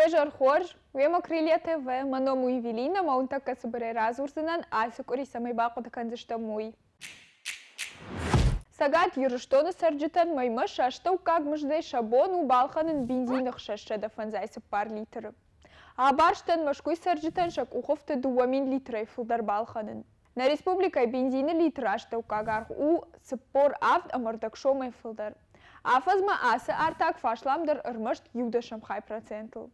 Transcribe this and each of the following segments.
Жар Хорж, Вема Крылья ТВ, Маному Евелина, Маунтака Сабаре Разурзанан, Асюкури Самайбаку Таканзаштамуй. Сагат Юруштону Сарджитан Майма Шаштау как мждей Шабону Балханын бензинах шашчада фанзайсы пар литры. А барштан Машкуй Сарджитан шак уховты 2 литры фулдар Балханын. На республикой бензина литра аштау кагар у саппор авт амардакшомай фулдар. Афазма асы артак фашламдар ырмышт юдашам хай процентл.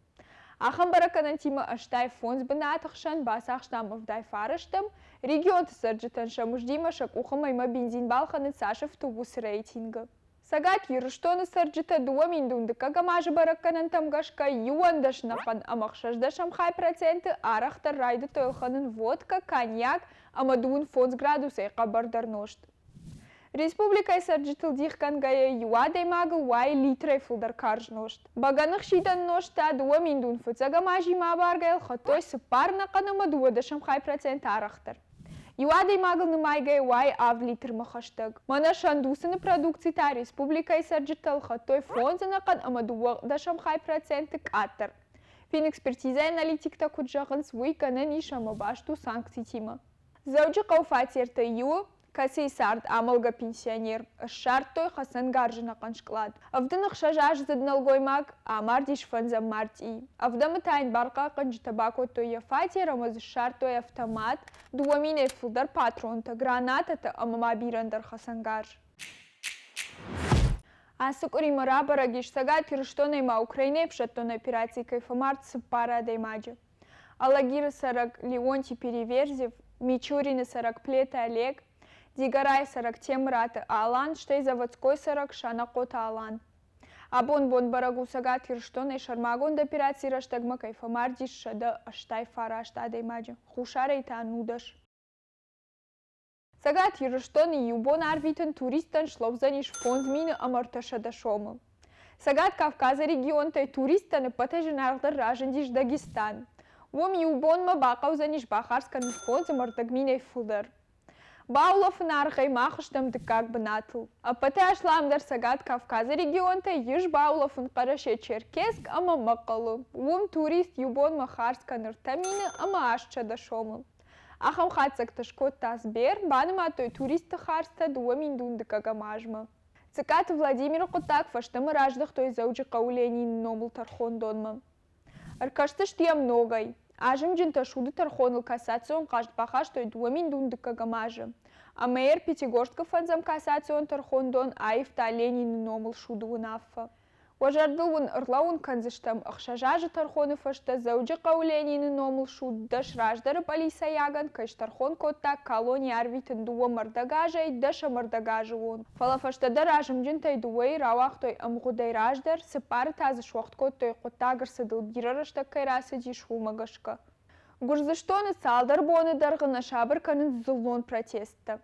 Ахам бараканан тима аштай фонс бынатахшан басах штамов дай фараштам, регион сарджитан шамуждима шак ухамайма бензин балханын сашев тубус рейтинга. Сагат юруштоны сарджита 2 миндунды кагамажы бараканан тамгашка юандашнахан амахшаждашам хай проценты арахтар райды тойлханын водка, коньяк, амадуын фонс градусай кабардар ношт. Республикай сарджитыл дихкан гая юадей магыл вай литрей фулдар карж ношт. Баганах шидан ношта 2 миндун фуцагамажи мабаргайл хатой сыпарна канама 2 хай процент арахтар. Юадей магыл нымайгай вай ав литр махаштаг. Мана шандусыны продукции та республикай сарджитыл хатой фонзанакан ама 2 хай проценты каттар. Фин экспертиза аналитикта куджагын свой канан ишама башту санкций тима. Зауджи кауфатерта ю Касей сард амалга пенсионер, шартой хасан гаржина каншклад. Авдынах шажаж задналгой маг, амар диш фанза марти. Авдамы тайн барка канж табако то яфати рамаз шартой автомат, 2 фулдар патронта, гранатата амама бирандар хасан гарж. Асукури марабара гиш сагат кирштонайма Украине пшаттон операции кайфамарт сыпара даймаджа. Алагира сарак Леонтий Переверзев, Мичурины сарак Плета Олег, Дигарай сарак Темрата Алан, штей заводской сарак Шанакота Алан. Абон барагу сагат кирштонай шармагон до операции раштагма кайфамардиш шада аштай фара аштадей маджа. Хушарей та нудаш. Сагат кирштонай юбон арвитен туристан шловзаниш фонзмины амарташада шома. Сагат Кавказа регион тай туристан патежен ардар ражандиш Дагестан. Вом юбон ма бақаузаниш бахарскан фонз амартагминей фулдар. Баулов наргай махштам как бнатл. А паташ ламдар сагат Кавказа регионта еш Баулов караше Черкесск ама макалу. Вум турист юбон махарска нартамина ама ашча дашома. Ахам хацак ташкот тазбер, банама той турист харста 2 миндунды кагамажма. Цикат Владимир Кутак фаштамы раждах той зауджи кауленин номул тархон донма. Аркаштыш тия многой. Ажим джинта шуды тархоныл кассацион кашт бахаш той 2 миндунды кагамажа. А мэр Пятигорска фанзам кассацион тархондон аифта Ленин номыл шуды унаффа. Вожардылвын ырлауын канзыштам ахшажажы тархоны фашта зауджи кауленин номыл шуд даш раждары полиса яган каш тархон котта колония арвитын 2 мардагажай даша мардагажы он. Фала фашта да ражим джинтай 2 равах той амгудай раждар сыпары тазы шуахт кот той коттагыр сыдыл бирарышта кайрасы диш хумагашка. Гурзыштоны салдар боны даргына шабыр канын зулон протеста.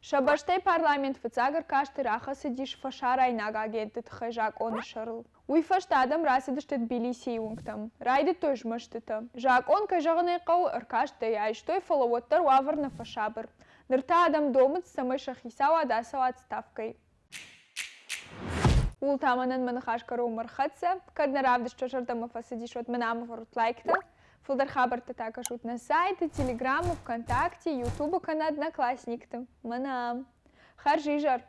Шабаштай парламент фацагар кашты рахасы диш фашар айнага агенты тхайжак он шарл. Уй фаштадам расыдышты Тбилиси юнгтам. Райды той жмаштыта. Жак он кайжаганы кау аркашты айштой фалавоттар вавар на фашабыр. Нырта адам домыц самай шахисава адасава отставкой. Ултаманан манахашкару мархатса, каднаравдыш чашартама фасадишот манамов рутлайкта. Фулдар хабарта такашут на сайты, телеграмму, ВКонтакте, ютубу канал Одноклассникта. Манам. Харжижар.